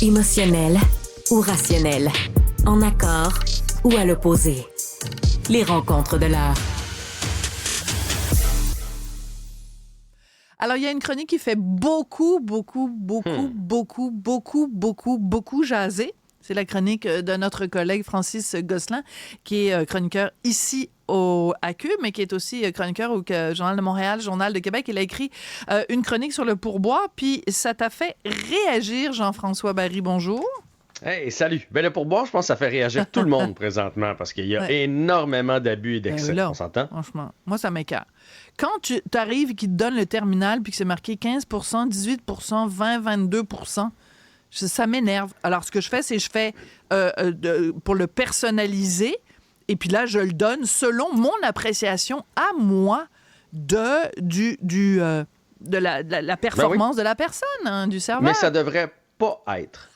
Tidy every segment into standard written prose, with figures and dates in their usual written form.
Émotionnel ou rationnel, en accord ou à l'opposé. Les rencontres de l'heure. Alors, il y a une chronique qui fait beaucoup jaser. C'est la chronique de notre collègue Francis Gosselin, qui est chroniqueur ici à Q, mais qui est aussi chroniqueur au Journal de Montréal, Journal de Québec. Il a écrit une chronique sur le pourboire, puis ça t'a fait réagir, Jean-François Barry. Bonjour. Hey, salut. Ben, le pourboire, je pense que ça fait réagir tout le monde présentement parce qu'il y a énormément d'abus et d'excès. Là, on s'entend? Franchement, moi, ça m'écoeure. Quand tu arrives et qu'ils te donnent le terminal puis que c'est marqué 15 18 20 22 ça m'énerve. Alors, ce que je fais, c'est pour le personnaliser et puis là, je le donne selon mon appréciation à moi de la performance de la personne, du serveur. Mais ça devrait pas être.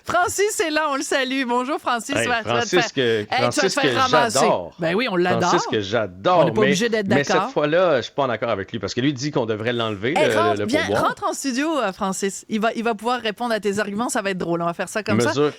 Francis est là, on le salue. Bonjour, Francis. Hey, Francis que ramasser. J'adore. Ben oui, on l'adore. Francis que j'adore. On n'est pas obligé d'être d'accord. Mais cette fois-là, je suis pas en accord avec lui parce que lui dit qu'on devrait l'enlever, le pourboire. Rentre en studio, Francis. Il va pouvoir répondre à tes arguments. Ça va être drôle. On va faire ça comme mesure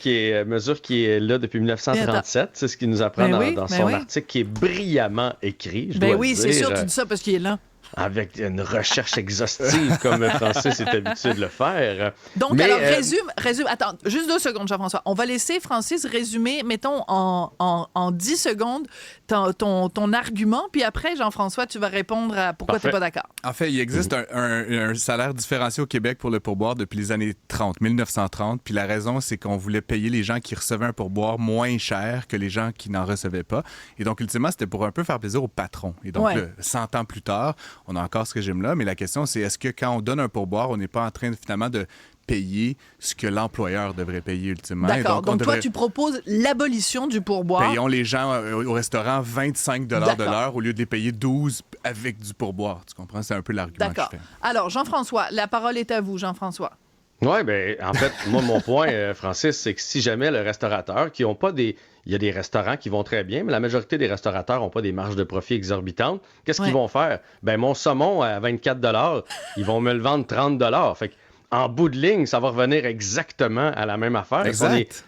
qui est là depuis 1937. C'est ce qu'il nous apprend dans son article qui est brillamment écrit. C'est sûr, tu dis ça parce qu'il est là. Avec une recherche exhaustive comme Francis est habitué de le faire. Donc, alors, résume. Attends, juste 2 secondes, Jean-François. On va laisser Francis résumer, mettons, en 10 secondes, ton argument, puis après, Jean-François, tu vas répondre à pourquoi tu n'es pas d'accord. En fait, il existe un salaire différencié au Québec pour le pourboire depuis les années 1930, puis la raison, c'est qu'on voulait payer les gens qui recevaient un pourboire moins cher que les gens qui n'en recevaient pas. Et donc, ultimement, c'était pour un peu faire plaisir au patron. Et donc, 100 ans plus tard, on a encore ce régime-là, mais la question, c'est est-ce que quand on donne un pourboire, on n'est pas en train finalement de payer ce que l'employeur devrait payer ultimement? D'accord. Donc toi, tu proposes l'abolition du pourboire. Payons les gens au restaurant 25 de l'heure au lieu de les payer 12 avec du pourboire. Tu comprends? C'est un peu l'argument que je fais. Alors, Jean-François, la parole est à vous, Jean-François. Oui, bien, en fait, moi, mon point, Francis, c'est que si jamais le restaurateur, qui n'ont pas des... Il y a des restaurants qui vont très bien, mais la majorité des restaurateurs n'ont pas des marges de profit exorbitantes. Qu'est-ce qu'ils vont faire? Ben, mon saumon à 24 $, ils vont me le vendre 30 $. Fait en bout de ligne, ça va revenir exactement à la même affaire. Exact.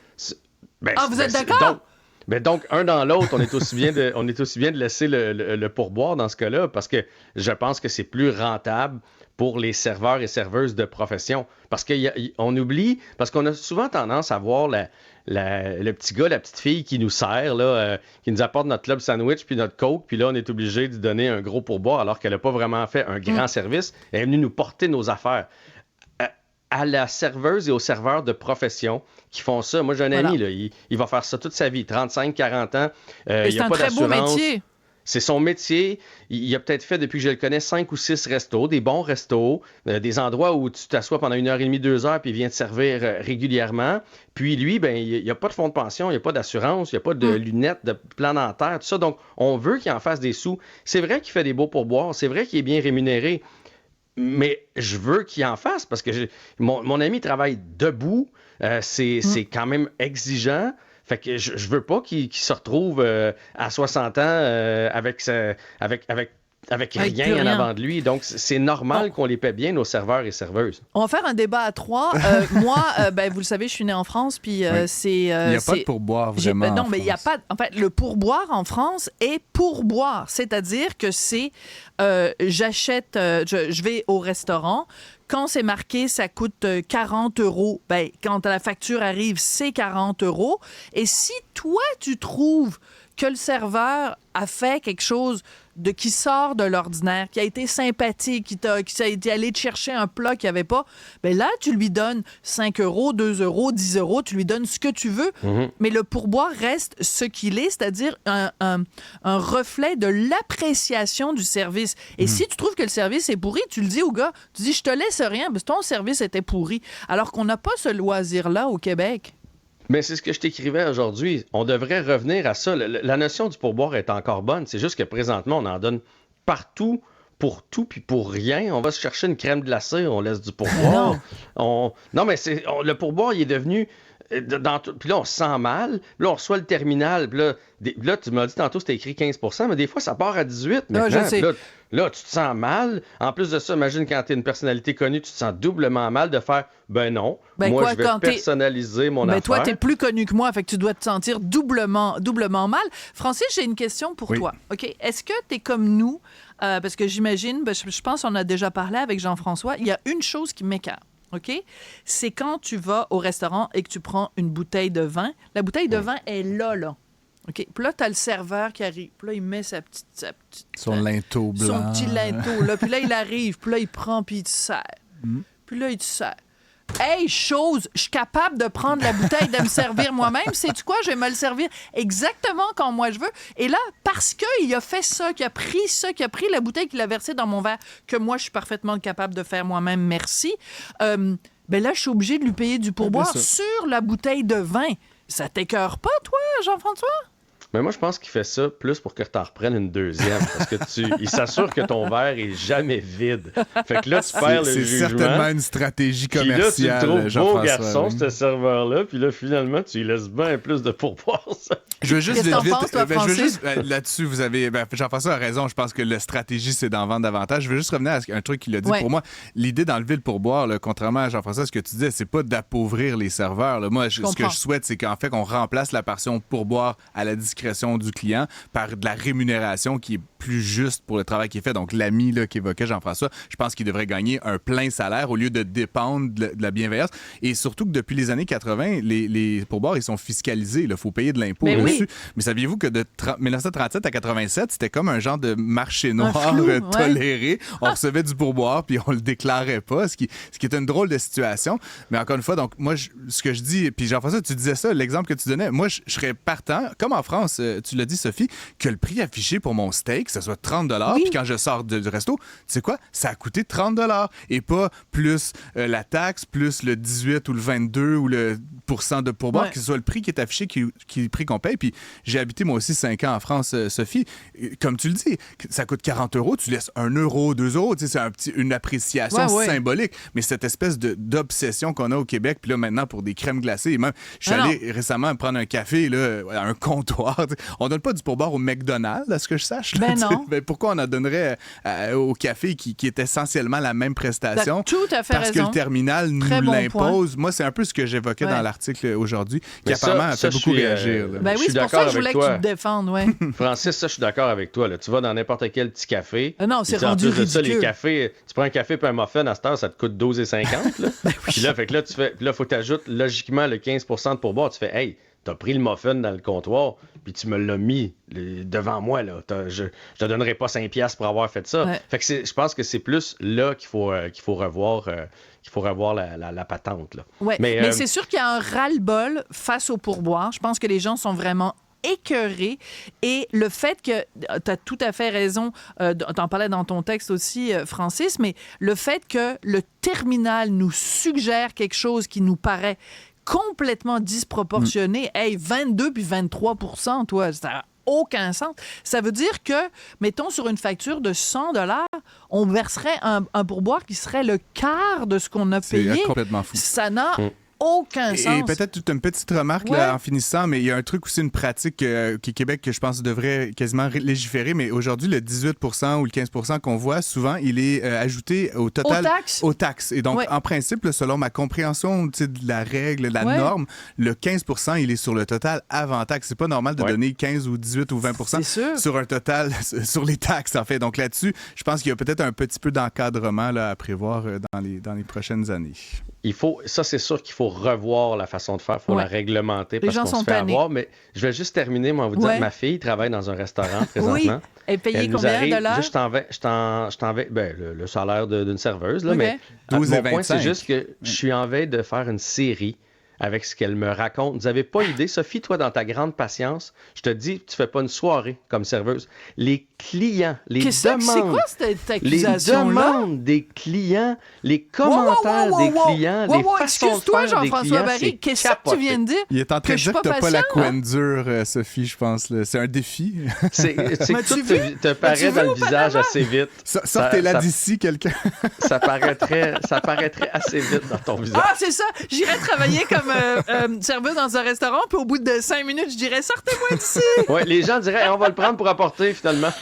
Vous êtes d'accord? Donc, un dans l'autre, on est aussi bien de laisser le pourboire dans ce cas-là, parce que je pense que c'est plus rentable pour les serveurs et serveuses de profession. Parce qu'on oublie, parce qu'on a souvent tendance à voir le petit gars, la petite fille qui nous sert, qui nous apporte notre club sandwich puis notre coke, puis là, on est obligé de lui donner un gros pourboire alors qu'elle n'a pas vraiment fait un grand service. Elle est venue nous porter nos affaires. À la serveuse et aux serveurs de profession qui font ça. Moi, j'ai un ami, là, il va faire ça toute sa vie, 35-40 ans. C'est un très beau métier. C'est son métier. Il a peut-être fait, depuis que je le connais, 5 ou 6 restos, des bons restos, des endroits où tu t'assois pendant 1h30, 2 heures, puis il vient te servir régulièrement. Puis lui, ben, il n'y a pas de fonds de pension, il n'y a pas d'assurance, il n'y a pas de lunettes, de plan dentaire, tout ça. Donc, on veut qu'il en fasse des sous. C'est vrai qu'il fait des beaux pourboires, c'est vrai qu'il est bien rémunéré, mais je veux qu'il en fasse parce que mon ami travaille debout. C'est quand même exigeant. Fait que je veux pas qu'il se retrouve à 60 ans avec rien en avant de lui. Donc, c'est normal qu'on les paie bien, nos serveurs et serveuses. On va faire un débat à 3. Moi, vous le savez, je suis née en France, puis c'est... il n'y a pas de pourboire, vraiment. Non, mais il n'y a pas... En fait, le pourboire en France est pourboire. C'est-à-dire que c'est... j'achète... je vais au restaurant. Quand c'est marqué, ça coûte 40 €. Ben, quand la facture arrive, c'est 40 €. Et si toi, tu trouves que le serveur a fait quelque chose qui sort de l'ordinaire, qui a été sympathique, qui a été allé te chercher un plat qu'il n'y avait pas, ben là, tu lui donnes 5 €, 2 €, 10 €, tu lui donnes ce que tu veux, mais le pourboire reste ce qu'il est, c'est-à-dire un reflet de l'appréciation du service. Et si tu trouves que le service est pourri, tu le dis au gars, tu dis, je te laisse rien, parce que ton service était pourri, alors qu'on n'a pas ce loisir-là au Québec. Mais c'est ce que je t'écrivais aujourd'hui. On devrait revenir à ça. La notion du pourboire est encore bonne. C'est juste que présentement, on en donne partout, pour tout, puis pour rien. On va se chercher une crème glacée, on laisse du pourboire. Non, mais le pourboire, il est devenu Puis là, on se sent mal. Puis là, on reçoit le terminal. Puis là, tu m'as dit tantôt, c'était écrit 15%, mais des fois, ça part à 18%. Maintenant. Je sais. Là, tu te sens mal. En plus de ça, imagine quand tu es une personnalité connue, tu te sens doublement mal de faire ben non, moi, je vais personnaliser mon affaire. Toi, tu es plus connu que moi, fait que tu dois te sentir doublement mal. Francis, j'ai une question pour toi. OK? Est-ce que tu es comme nous? Parce que j'imagine, je pense qu'on a déjà parlé avec Jean-François, il y a une chose qui m'écarte. OK? C'est quand tu vas au restaurant et que tu prends une bouteille de vin. La bouteille de vin est là. OK? Puis là, tu as le serveur qui arrive. Puis là, il met son linteau blanc. Son petit linteau, là. Puis là, il arrive. Puis là, il prend, puis il te sert. Puis là, il te sert. Hey, je suis capable de prendre la bouteille, de me servir moi-même. Sais-tu quoi? Je vais me le servir exactement comme moi je veux. Et là, parce qu'il a fait ça, qu'il a pris la bouteille qu'il a versée dans mon verre, que moi, je suis parfaitement capable de faire moi-même, merci. Ben là, je suis obligée de lui payer du pourboire sur la bouteille de vin. Ça t'écœure pas, toi, Jean-François? Mais moi, je pense qu'il fait ça plus pour que tu en reprennes une deuxième. Parce que il s'assure que ton verre est jamais vide. Fait que là, tu perds le jugement. C'est certainement une stratégie commerciale. Puis là, tu le trouves beau garçon, ce serveur-là. Puis là, finalement, tu lui laisses bien plus de pourboire. Je veux juste Qu'est-ce que t'en penses, toi, Francis? Là-dessus, vous avez... Jean-François a raison. Je pense que la stratégie, c'est d'en vendre davantage. Je veux juste revenir à un truc qu'il a dit. Pour moi, l'idée d'enlever le pourboire, là, contrairement à Jean-François, ce que tu disais, c'est pas d'appauvrir les serveurs. Là. Moi, ce que je souhaite, c'est qu'en fait, qu'on remplace la portion pourboire à la discrétion du client par de la rémunération qui est plus juste pour le travail qui est fait. Donc, l'ami qu'évoquait Jean-François, je pense qu'il devrait gagner un plein salaire au lieu de dépendre de la bienveillance. Et surtout que depuis les années 80, les pourboires, ils sont fiscalisés. Il faut payer de l'impôt dessus. Oui. Mais saviez-vous que de 1937 à 87, c'était comme un genre de marché noir toléré. On recevait du pourboire puis on le déclarait pas, ce qui est une drôle de situation. Mais encore une fois, donc moi, ce que je dis, puis Jean-François, tu disais ça, l'exemple que tu donnais, moi, je serais partant, comme en France, tu l'as dit, Sophie, que le prix affiché pour mon steak, ça soit 30 $, puis quand je sors du resto, tu sais quoi? Ça a coûté 30 $ et pas plus la taxe, plus le 18 ou le 22 ou le % de pourboire, que ce soit le prix qui est affiché, qui est le prix qu'on paye. Puis j'ai habité moi aussi 5 ans en France, Sophie. Comme tu le dis, ça coûte 40 €, tu laisses 1 €, 2 €, tu sais, c'est une appréciation symbolique. Mais cette espèce d'obsession qu'on a au Québec, puis là maintenant pour des crèmes glacées, et même, je suis allé récemment prendre un café là, à un comptoir. On donne pas du pourboire au McDonald's, à ce que je sache. Là, non. Ben, pourquoi on en donnerait au café qui est essentiellement la même prestation? Tout à fait parce raison. que le terminal nous l'impose. Moi, c'est un peu ce que j'évoquais dans l'article aujourd'hui, qui apparemment a fait beaucoup réagir. Ben oui, c'est pour ça que je voulais que tu te défendes. Francis, ça, je suis d'accord avec toi. Là. Tu vas dans n'importe quel petit café. Non, c'est rendu ridicule. Ça, les cafés, tu prends un café et un muffin à cette heure, ça te coûte 12,50. Là. Puis là, fait que là, il faut t'ajouter logiquement le 15% de pourboire. Tu fais, hey, t'as pris le muffin dans le comptoir, puis tu me l'as mis devant moi. Là. Je te donnerai pas 5$ pour avoir fait ça. Ouais. Fait que je pense que c'est plus là qu'il faut revoir la patente. Là. Ouais. Mais c'est sûr qu'il y a un ras-le-bol face au pourboire. Je pense que les gens sont vraiment écœurés. Et le fait que, tu as tout à fait raison, t'en parlais dans ton texte aussi, Francis, mais le fait que le terminal nous suggère quelque chose qui nous paraît complètement disproportionné. Hey, 22 puis 23%, toi, ça n'a aucun sens. Ça veut dire que, mettons, sur une facture de 100 $, on verserait un pourboire qui serait le quart de ce qu'on a payé. C'est complètement fou. Ça n'a aucun sens. Et peut-être toute une petite remarque là, en finissant, mais il y a un truc aussi, une pratique qui Québec, que je pense devrait quasiment légiférer, mais aujourd'hui, le 18% ou le 15% qu'on voit, souvent, il est ajouté au total aux taxes. Et donc, en principe, là, selon ma compréhension de la règle, de la norme, le 15%, il est sur le total avant taxe. C'est pas normal de donner 15 ou 18 ou 20% sur un total, sur les taxes, en fait. Donc là-dessus, je pense qu'il y a peut-être un petit peu d'encadrement là, à prévoir dans les prochaines années. Ça, c'est sûr qu'il faut revoir la façon de faire. Il faut la réglementer parce qu'on se fait avoir. Mais je vais juste terminer, moi, en vous disant que ma fille travaille dans un restaurant présentement. Oui. Elle paye combien de dollars? Je t'en vais le salaire d'une serveuse. Là, mais 12 mon et 25. point, c'est juste que je suis en veille de faire une série avec ce qu'elle me raconte. Vous n'avez pas idée, Sophie, toi, dans ta grande patience, je te dis, tu fais pas une soirée comme serveuse. Les clients, les demandes... C'est quoi cette accusation-là? Les demandes des clients, les commentaires des clients, les façons de faire des clients, Barry, qu'est-ce que tu viens de dire? Il est en train de dire que t'as pas la couenne dure, Sophie, je pense. Là. C'est un défi. C'est que tout te paraît dans le visage assez vite. Sortez-la d'ici, quelqu'un. Ça paraîtrait assez vite dans ton visage. Ah, c'est ça! J'irais travailler comme serveuse dans un restaurant, puis au bout de 5 minutes, je dirais « Sortez-moi d'ici! » Ouais, les gens diraient hey, on va le prendre pour apporter, finalement.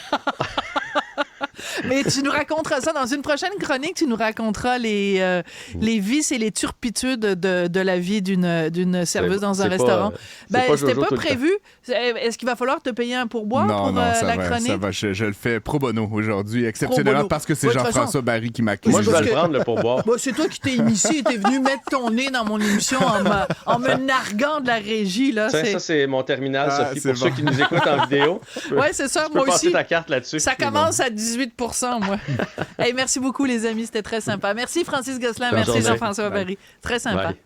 Mais tu nous raconteras ça dans une prochaine chronique. Tu nous raconteras les vices et les turpitudes de la vie d'une serveuse dans un restaurant. C'était pas prévu. Est-ce qu'il va falloir te payer un pourboire pour la chronique? Ça va. Je le fais pro bono aujourd'hui, exceptionnellement parce que c'est Jean-François Barry qui m'a Moi, je vais le prendre, le pourboire. C'est toi qui t'es initié. T'es venu mettre ton nez dans mon émission en me narguant de la régie. Là. Ça, c'est mon terminal, Sophie, pour ceux qui nous écoutent en vidéo. Oui, c'est ça. Moi passer aussi. Ta carte là-dessus. Ça commence à 18%, moi. Hey, merci beaucoup, les amis. C'était très sympa. Merci, Francis Gosselin. Merci, Jean-François Barry. Très sympa. Bye.